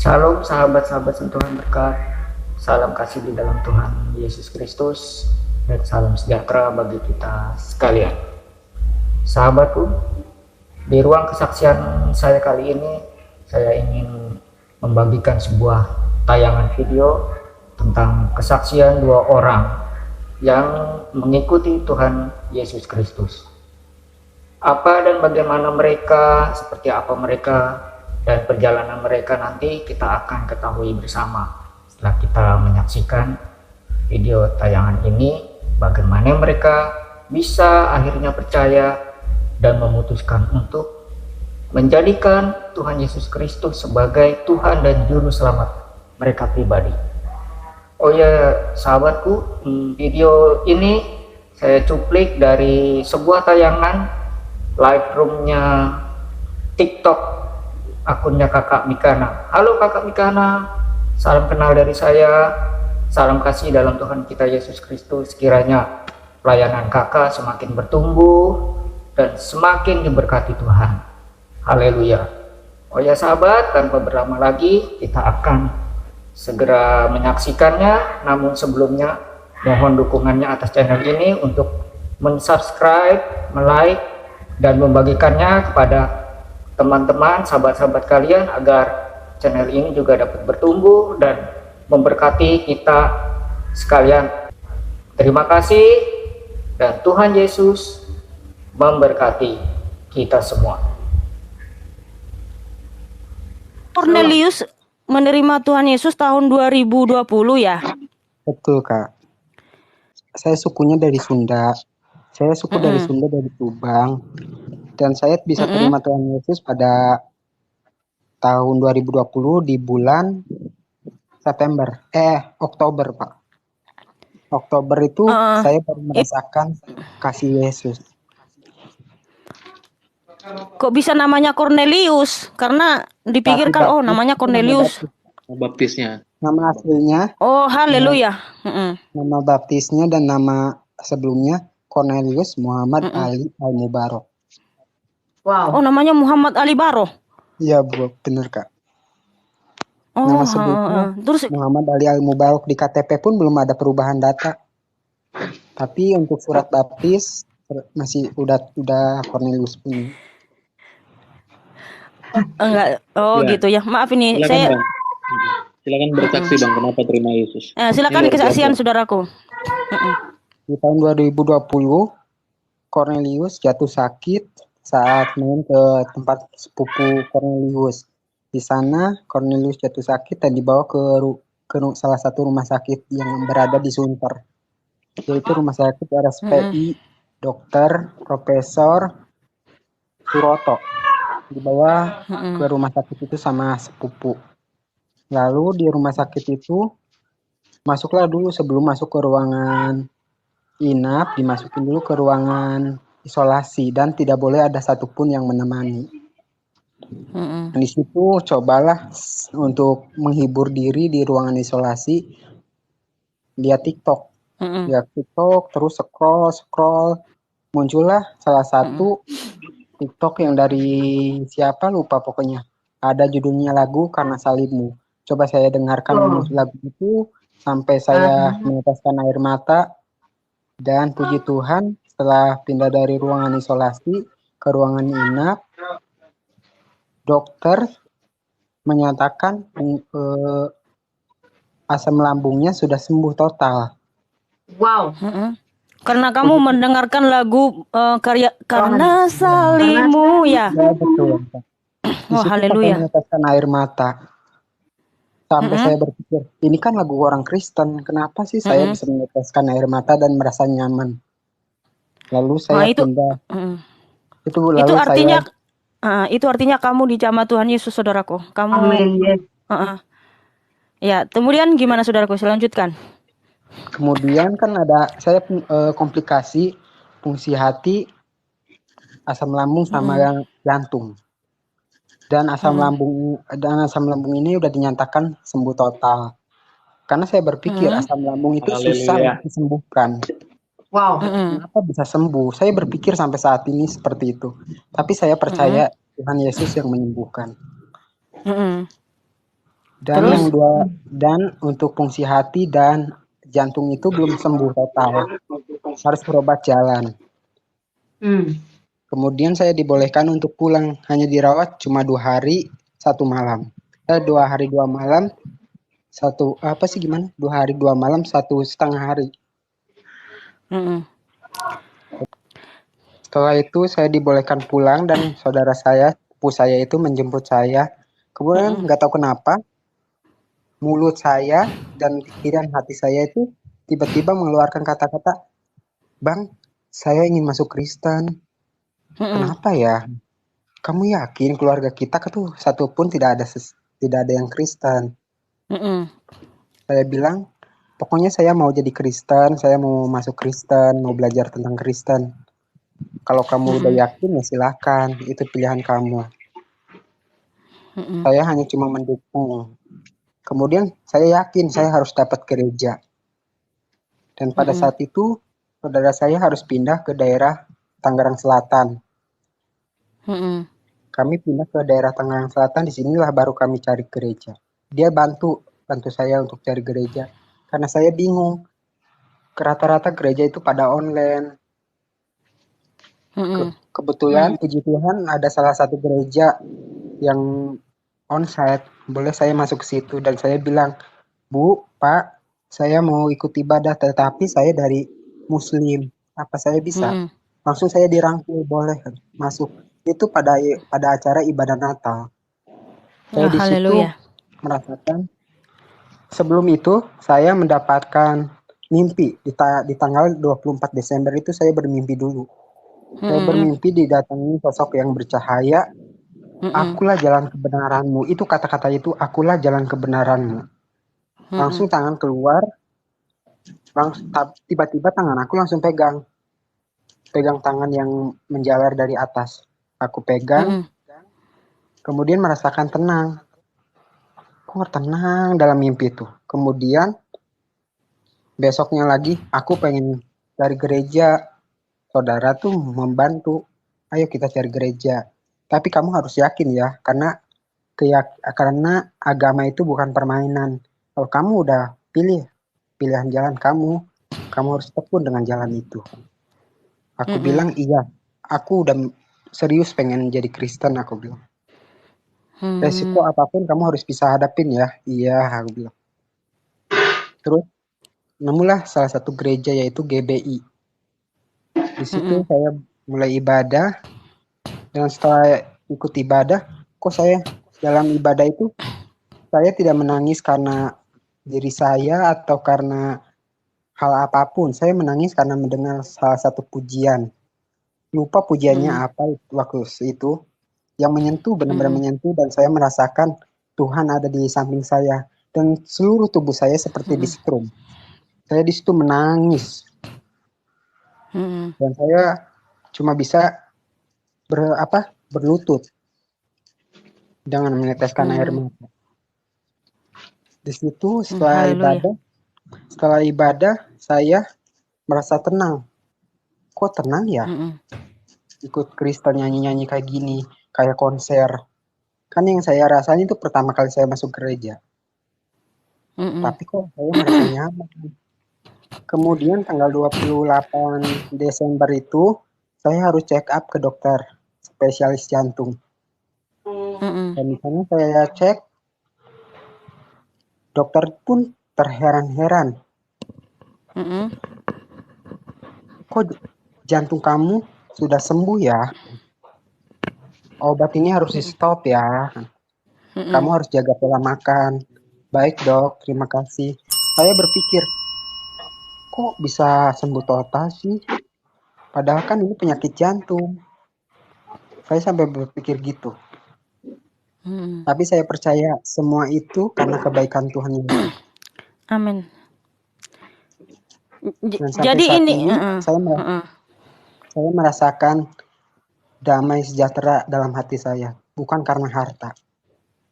Salam sahabat-sahabat sentuhan berkat, salam kasih di dalam Tuhan Yesus Kristus, dan salam sejahtera bagi kita sekalian. Sahabatku, di ruang kesaksian saya kali ini, saya ingin membagikan sebuah tayangan video tentang kesaksian dua orang yang mengikuti Tuhan Yesus Kristus. Apa dan bagaimana mereka, seperti apa mereka, dan perjalanan mereka nanti kita akan ketahui bersama setelah kita menyaksikan video tayangan ini, bagaimana mereka bisa akhirnya percaya dan memutuskan untuk menjadikan Tuhan Yesus Kristus sebagai Tuhan dan Juru Selamat mereka pribadi. Oh ya sahabatku, video ini saya cuplik dari sebuah tayangan live roomnya TikTok akunnya Kakak Mikana. Halo Kakak Mikana, salam kenal dari saya, salam kasih dalam Tuhan kita Yesus Kristus. Kiranya pelayanan kakak semakin bertumbuh dan semakin diberkati Tuhan. Haleluya. Oh ya sahabat, tanpa berlama lagi kita akan segera menyaksikannya. Namun sebelumnya mohon dukungannya atas channel ini untuk mensubscribe, like, dan membagikannya kepada teman-teman, sahabat-sahabat kalian agar channel ini juga dapat bertumbuh dan memberkati kita sekalian. Terima kasih dan Tuhan Yesus memberkati kita semua. Cornelius menerima Tuhan Yesus tahun 2020 ya? Betul Kak. Saya sukunya dari Sunda. Saya suku dari Sunda, dari Subang. Dan saya bisa terima Tuhan Yesus pada tahun 2020 di bulan Oktober Pak. Oktober itu saya baru merasakan kasih Yesus. Kok bisa namanya Cornelius? Karena dipikirkan namanya Cornelius. Baptisnya. Nama aslinya. Oh haleluya. Nama baptisnya dan nama sebelumnya Cornelius Muhammad Ali Al-Mubarok. Wow. Oh namanya Muhammad Ali Baro. Iya Bu, benar Kak. Oh, nama sebelumnya terus Muhammad Ali Al-Mubarok. Di KTP pun belum ada perubahan data. Tapi untuk surat baptis masih udah Cornelius punya. Enggak. Oh ya. Gitu ya. Maaf ini silakan, saya. Bang. Silakan bersaksi Bang kenapa terima Yesus. Silakan kesaksian saudaraku. Di tahun 2020 Cornelius jatuh sakit saat main ke tempat sepupu Cornelius. Di sana Cornelius jatuh sakit dan dibawa ke salah satu rumah sakit yang berada di Sunter, yaitu rumah sakit RSPI Dr. Profesor Suroto. Dibawa ke rumah sakit itu sama sepupu. Lalu di rumah sakit itu masuklah dulu, sebelum masuk ke ruangan inap, dimasukin dulu ke ruangan isolasi dan tidak boleh ada satupun yang menemani. Di situ cobalah untuk menghibur diri di ruangan isolasi, lihat TikTok, terus scroll, muncullah salah satu TikTok yang dari siapa lupa pokoknya. Ada judulnya lagu Karena Salibmu. Coba saya dengarkan lagu itu sampai saya meneteskan air mata dan puji Tuhan. Setelah pindah dari ruangan isolasi ke ruangan inap, dokter menyatakan asam lambungnya sudah sembuh total. Wow. Karena kamu mendengarkan lagu Karena Salibmu ya. Ya betul. Oh haleluya. Saya meneteskan air mata. Sampai saya berpikir, ini kan lagu orang Kristen, kenapa sih saya bisa meneteskan air mata dan merasa nyaman? Lalu saya pindah. Itu artinya itu artinya kamu dijamah Tuhan Yesus, saudaraku. Kamu. Ya, kemudian gimana saudaraku? Selanjutkan. Kemudian kan ada saya komplikasi fungsi hati, asam lambung sama jantung. Dan asam lambung ini udah dinyatakan sembuh total. Karena saya berpikir asam lambung itu susah disembuhkan. Wow, kenapa bisa sembuh? Saya berpikir sampai saat ini seperti itu. Tapi saya percaya Tuhan Yesus yang menyembuhkan. Dan Terus? dan untuk fungsi hati dan jantung itu belum sembuh total. Harus berobat jalan. Kemudian saya dibolehkan untuk pulang, hanya dirawat cuma 2 hari 1 malam. 2 hari 2 malam, 2 hari 2 malam 1,5 hari. Mm-mm. Setelah itu saya dibolehkan pulang dan saudara saya, sepupu saya itu menjemput saya. Kemudian nggak tahu kenapa mulut saya dan pikiran hati saya itu tiba-tiba mengeluarkan kata-kata, "Bang, saya ingin masuk Kristen." Mm-mm. Kenapa ya? Kamu yakin keluarga kita tuh satupun tidak ada yang Kristen? Mm-mm. Saya bilang, pokoknya saya mau jadi Kristen, saya mau masuk Kristen, mau belajar tentang Kristen. Kalau kamu udah yakin ya silakan, itu pilihan kamu. Mm-mm. Saya hanya cuma mendukung. Kemudian saya yakin saya harus dapat gereja. Dan pada saat itu saudara saya harus pindah ke daerah Tangerang Selatan. Mm-mm. Kami pindah ke daerah Tangerang Selatan, disinilah baru kami cari gereja. Dia bantu saya untuk cari gereja. Karena saya bingung. Rata-rata gereja itu pada online. Mm-mm. Kebetulan puji Tuhan ada salah satu gereja yang onsite. Boleh saya masuk ke situ dan saya bilang, "Bu, Pak, saya mau ikut ibadah tetapi saya dari Muslim. Apa saya bisa?" Mm-mm. Langsung saya dirangkul, boleh masuk. Itu pada acara ibadah Natal. Saya di situ Haleluya. merasakan. Sebelum itu saya mendapatkan mimpi di tanggal 24 Desember itu saya bermimpi dulu. Saya bermimpi didatangi sosok yang bercahaya. Akulah jalan kebenaranmu. Itu kata-kata itu, akulah jalan kebenaranmu. Langsung tangan keluar. Tiba-tiba tangan aku langsung pegang tangan yang menjalar dari atas. Aku pegang. Kemudian merasakan tenang. Kok tenang dalam mimpi itu. Kemudian besoknya lagi aku pengen cari gereja. Saudara tuh membantu. Ayo kita cari gereja. Tapi kamu harus yakin ya, karena agama itu bukan permainan. Kalau kamu udah pilihan jalan kamu harus tekun dengan jalan itu. Aku bilang iya, aku udah serius pengen jadi Kristen, aku bilang. Resiko apapun kamu harus bisa hadapin ya. Iya, aku bilang. Terus nemulah salah satu gereja yaitu GBI. Di situ saya mulai ibadah dan setelah ikut ibadah, kok saya dalam ibadah itu saya tidak menangis karena diri saya atau karena hal apapun. Saya menangis karena mendengar salah satu pujian. Lupa pujiannya apa waktu itu. Yang menyentuh, benar-benar menyentuh. Dan saya merasakan Tuhan ada di samping saya. Dan seluruh tubuh saya seperti disetrum. Saya di situ menangis. Dan saya cuma bisa berlutut. Jangan meneteskan air mata. Di situ setelah ibadah saya merasa tenang. Kok tenang ya? Ikut Kristen nyanyi-nyanyi kayak gini, kayak konser. Kan yang saya rasain itu pertama kali saya masuk gereja. Tapi kok saya merasa nyaman. Kemudian tanggal 28 Desember itu saya harus check up ke dokter spesialis jantung. Dan di sana saya cek, dokter pun terheran-heran. Kok jantung kamu sudah sembuh ya? Obat ini harus di stop ya. Kamu harus jaga pola makan. Baik dok, terima kasih. Saya berpikir, kok bisa sembuh total sih? Padahal kan ini penyakit jantung. Saya sampai berpikir gitu. Tapi saya percaya semua itu karena kebaikan Tuhan Yesus. Amin. Dan sampai Jadi saat ini ini saya merasakan damai sejahtera dalam hati saya, bukan karena harta.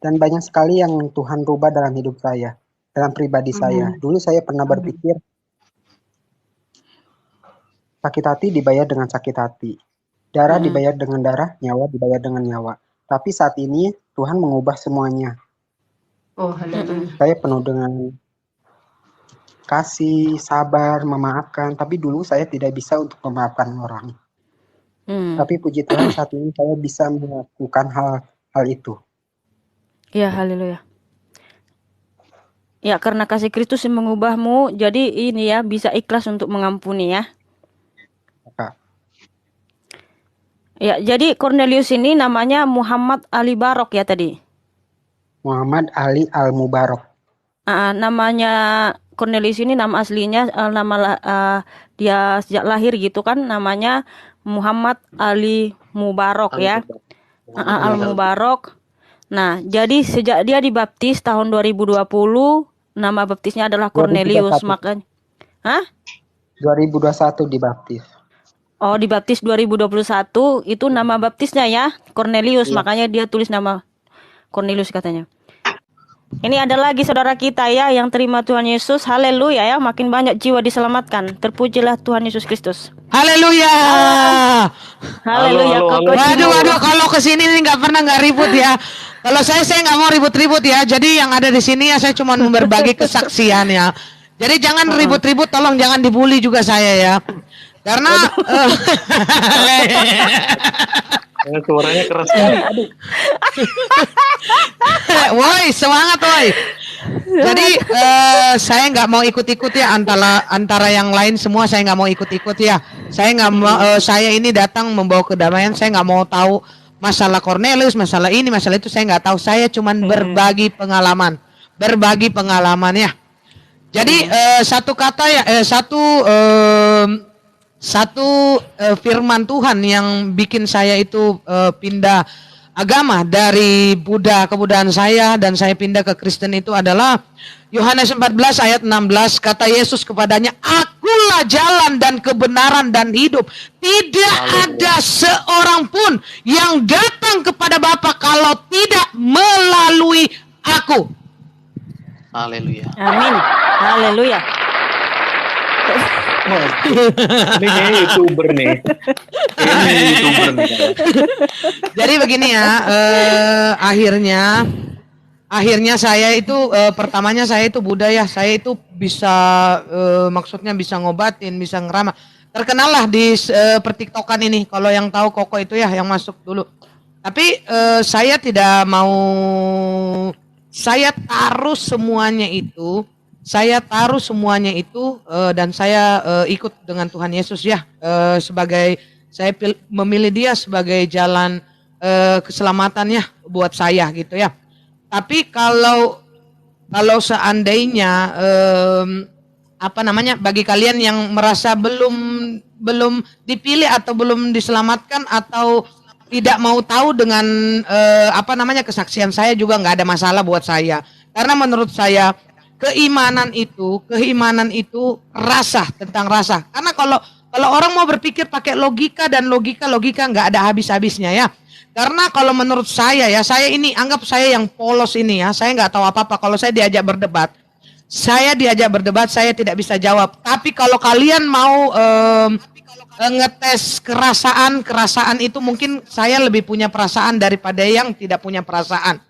Dan banyak sekali yang Tuhan rubah dalam hidup saya, dalam pribadi saya. Dulu saya pernah berpikir sakit hati dibayar dengan sakit hati, darah dibayar dengan darah, nyawa dibayar dengan nyawa. Tapi saat ini Tuhan mengubah semuanya. Oh, haleluya. Saya penuh dengan kasih, sabar, memaafkan. Tapi dulu saya tidak bisa untuk memaafkan orang. Tapi puji Tuhan saat ini saya bisa melakukan hal itu. Ya, haleluya. Ya, karena kasih Kristus yang mengubahmu, jadi ini ya, bisa ikhlas untuk mengampuni ya. Kak. Ya, jadi Cornelius ini namanya Muhammad Ali Barok ya tadi. Muhammad Ali Al-Mubarak. Namanya Cornelius ini nama aslinya dia sejak lahir gitu kan, namanya Muhammad Ali Mubarok ya. Al-Mubarok. Nah, jadi sejak dia dibaptis tahun 2020, nama baptisnya adalah Cornelius, 2021. makanya. Hah? 2021 dibaptis. Oh, dibaptis 2021, itu nama baptisnya ya, Cornelius, Iya. makanya dia tulis nama Cornelius katanya. Ini ada lagi saudara kita ya yang terima Tuhan Yesus. Haleluya ya, makin banyak jiwa diselamatkan. Terpujilah Tuhan Yesus Kristus. Haleluya. Haleluya. halo, halo. Waduh, kalau kesini nih nggak pernah nggak ribut ya. Kalau saya nggak mau ribut-ribut ya. Jadi yang ada di sini ya saya cuma berbagi kesaksian ya. Jadi jangan ribut-ribut, tolong jangan dibully juga saya ya. Karena Suaranya keras sekali. Aduh. woi, semangat woi. Jadi saya nggak mau ikut-ikut ya antara yang lain semua, saya nggak mau ikut-ikut ya. Saya nggak mau saya ini datang membawa kedamaian. Saya nggak mau tahu masalah Cornelius, masalah ini, masalah itu. Saya nggak tahu. Saya cuman berbagi pengalaman ya. Jadi satu kata ya, satu firman Tuhan yang bikin saya itu pindah agama dari Buddha kebudayaan saya dan saya pindah ke Kristen itu adalah Yohanes 14 ayat 16. Kata Yesus kepadanya, "Akulah jalan dan kebenaran dan hidup. Tidak ada seorang pun yang datang kepada Bapa kalau tidak melalui aku." Haleluya. Amin. Haleluya. Ini kayaknya YouTuber nih. Ini YouTuber nih. Jadi begini ya, akhirnya saya itu pertamanya saya itu Buddha ya, saya itu bisa maksudnya bisa ngobatin, bisa ngeramah. Terkenal lah di pertiktokan ini. Kalau yang tahu Koko itu ya yang masuk dulu. Tapi saya tidak mau, saya taruh semuanya itu. Dan saya ikut dengan Tuhan Yesus ya, sebagai saya memilih dia sebagai jalan keselamatan ya buat saya gitu ya. Tapi kalau seandainya bagi kalian yang merasa belum dipilih atau belum diselamatkan atau tidak mau tahu dengan kesaksian saya juga nggak ada masalah buat saya. Karena menurut saya keimanan itu rasa, tentang rasa. Karena kalau orang mau berpikir pakai logika dan logika nggak ada habis-habisnya ya. Karena kalau menurut saya ya, saya ini anggap saya yang polos ini ya, saya nggak tahu apa-apa. Kalau saya diajak berdebat, saya tidak bisa jawab. Tapi kalau kalian mau ngetes kerasaan itu mungkin saya lebih punya perasaan daripada yang tidak punya perasaan.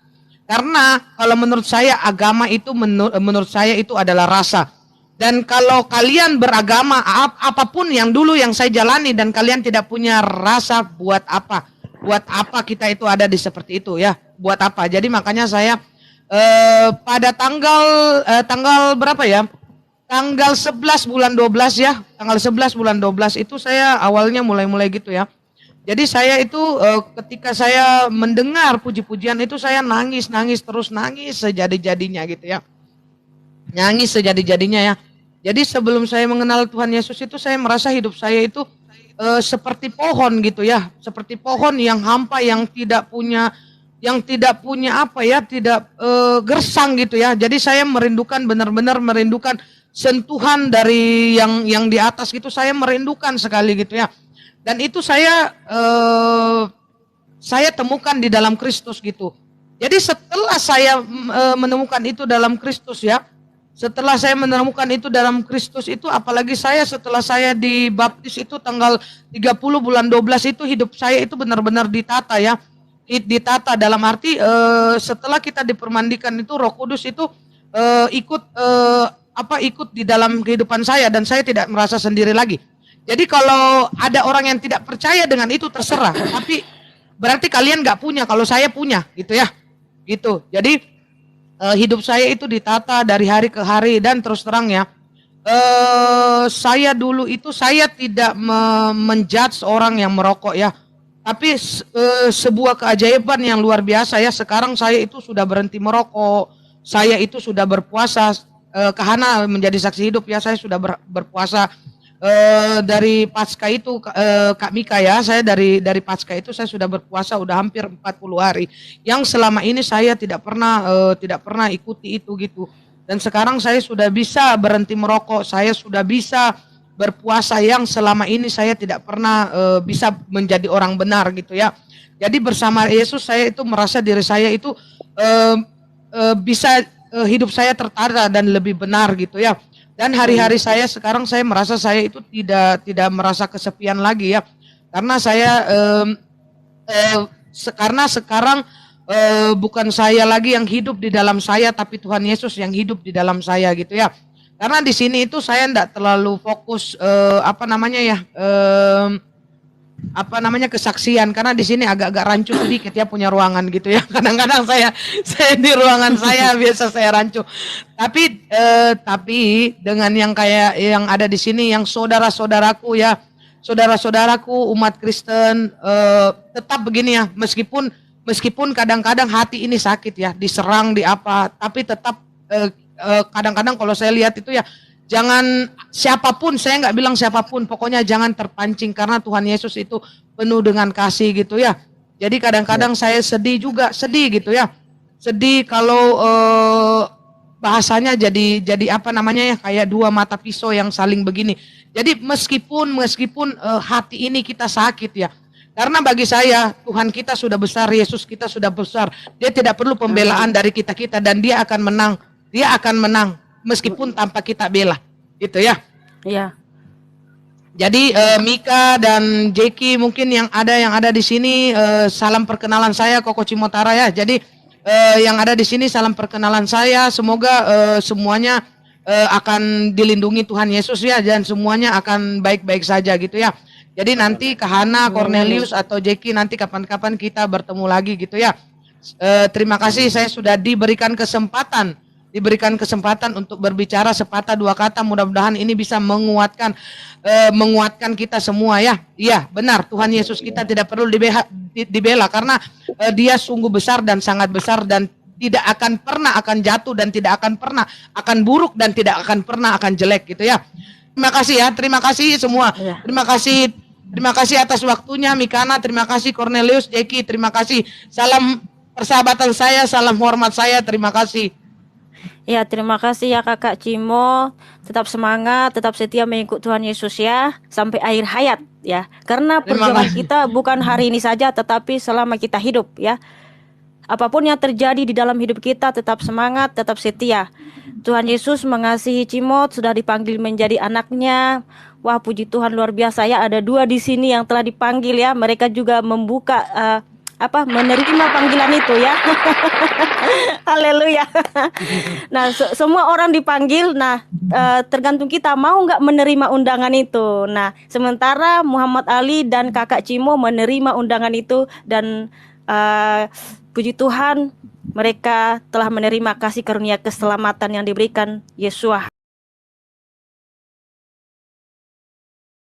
Karena kalau menurut saya agama itu menurut saya itu adalah rasa. Dan kalau kalian beragama apapun yang dulu yang saya jalani dan kalian tidak punya rasa, buat apa? Buat apa kita itu ada di seperti itu ya? Buat apa? Jadi makanya saya pada tanggal berapa ya? Tanggal 11 bulan 12 ya. Tanggal 11 bulan 12 itu saya awalnya mulai gitu ya. Jadi saya itu ketika saya mendengar puji-pujian itu saya nangis sejadi-jadinya gitu ya. Nangis sejadi-jadinya ya. Jadi sebelum saya mengenal Tuhan Yesus itu saya merasa hidup saya itu seperti pohon gitu ya. Seperti pohon yang hampa, yang tidak punya gersang gitu ya. Jadi saya benar-benar merindukan sentuhan dari yang di atas gitu, saya merindukan sekali gitu ya. Dan itu saya temukan di dalam Kristus gitu. Jadi setelah saya menemukan itu dalam Kristus ya, setelah saya menemukan itu dalam Kristus itu, apalagi setelah saya dibaptis itu tanggal 30 bulan 12 itu hidup saya itu benar-benar ditata ya. ditata dalam arti setelah kita dipermandikan itu Roh Kudus itu ikut ikut di dalam kehidupan saya dan saya tidak merasa sendiri lagi. Jadi kalau ada orang yang tidak percaya dengan itu terserah, tapi berarti kalian nggak punya, kalau saya punya, gitu ya, gitu. Jadi hidup saya itu ditata dari hari ke hari dan terus terang ya, saya dulu itu saya tidak menjudge orang yang merokok ya, tapi sebuah keajaiban yang luar biasa ya. Sekarang saya itu sudah berhenti merokok, saya itu sudah berpuasa. Kahana menjadi saksi hidup ya, saya sudah berpuasa. Dari pasca itu Kak Mika ya, saya dari pasca itu saya sudah berpuasa udah hampir 40 hari. Yang selama ini saya tidak pernah ikuti itu gitu. Dan sekarang saya sudah bisa berhenti merokok, saya sudah bisa berpuasa yang selama ini saya tidak pernah bisa menjadi orang benar gitu ya. Jadi bersama Yesus saya itu merasa diri saya itu bisa hidup saya tertata dan lebih benar gitu ya. Dan hari-hari saya sekarang saya merasa saya itu tidak merasa kesepian lagi ya, karena saya karena sekarang bukan saya lagi yang hidup di dalam saya, tapi Tuhan Yesus yang hidup di dalam saya gitu ya. Karena di sini itu saya enggak terlalu fokus kesaksian, karena di sini agak-agak rancu sedikit ya punya ruangan gitu ya. Kadang-kadang saya di ruangan saya biasa saya rancu. Tapi dengan yang kayak yang ada di sini, yang saudara-saudaraku ya, saudara-saudaraku umat Kristen, tetap begini ya, meskipun kadang-kadang hati ini sakit ya, diserang di apa, tapi tetap kadang-kadang kalau saya lihat itu ya, jangan siapapun, saya nggak bilang siapapun, pokoknya jangan terpancing, karena Tuhan Yesus itu penuh dengan kasih gitu ya. Jadi kadang-kadang saya sedih gitu ya, sedih kalau bahasanya jadi kayak dua mata pisau yang saling begini. Jadi meskipun hati ini kita sakit ya, karena bagi saya Tuhan kita sudah besar, Yesus kita sudah besar, dia tidak perlu pembelaan dari kita dan dia akan menang meskipun tanpa kita bela, gitu ya. Iya. Jadi Mika dan Jeki mungkin yang ada di sini, salam perkenalan saya Koko Cimotara ya. Jadi yang ada di sini salam perkenalan saya. Semoga semuanya akan dilindungi Tuhan Yesus ya, dan semuanya akan baik-baik saja gitu ya. Jadi nanti Kahana, Cornelius atau Jeki nanti kapan-kapan kita bertemu lagi gitu ya. Terima kasih, saya sudah diberikan kesempatan untuk berbicara sepatah dua kata. Mudah-mudahan ini bisa menguatkan kita semua ya. Iya, benar, Tuhan Yesus kita tidak perlu dibela karena dia sungguh besar dan sangat besar, dan tidak akan pernah akan jatuh, dan tidak akan pernah akan buruk, dan tidak akan pernah akan jelek gitu ya. Terima kasih ya, terima kasih semua. Ya. Terima kasih atas waktunya Mikana, terima kasih Cornelius, Jeki, terima kasih. Salam persahabatan saya, salam hormat saya, terima kasih. Ya, terima kasih ya Kakak Cimo. Tetap semangat, tetap setia mengikut Tuhan Yesus ya, sampai akhir hayat ya. Karena perjuangan kita bukan hari ini saja, tetapi selama kita hidup ya. Apapun yang terjadi di dalam hidup kita, tetap semangat, tetap setia. Tuhan Yesus mengasihi Cimo, sudah dipanggil menjadi anaknya. Wah, puji Tuhan, luar biasa ya. Ada dua di sini yang telah dipanggil ya. Mereka juga membuka menerima panggilan itu ya. Haleluya. Nah, semua orang dipanggil. Nah, tergantung kita mau nggak menerima undangan itu. Nah, sementara Muhammad Ali dan Kakak Cimo menerima undangan itu, dan puji Tuhan, mereka telah menerima kasih karunia keselamatan yang diberikan Yesus.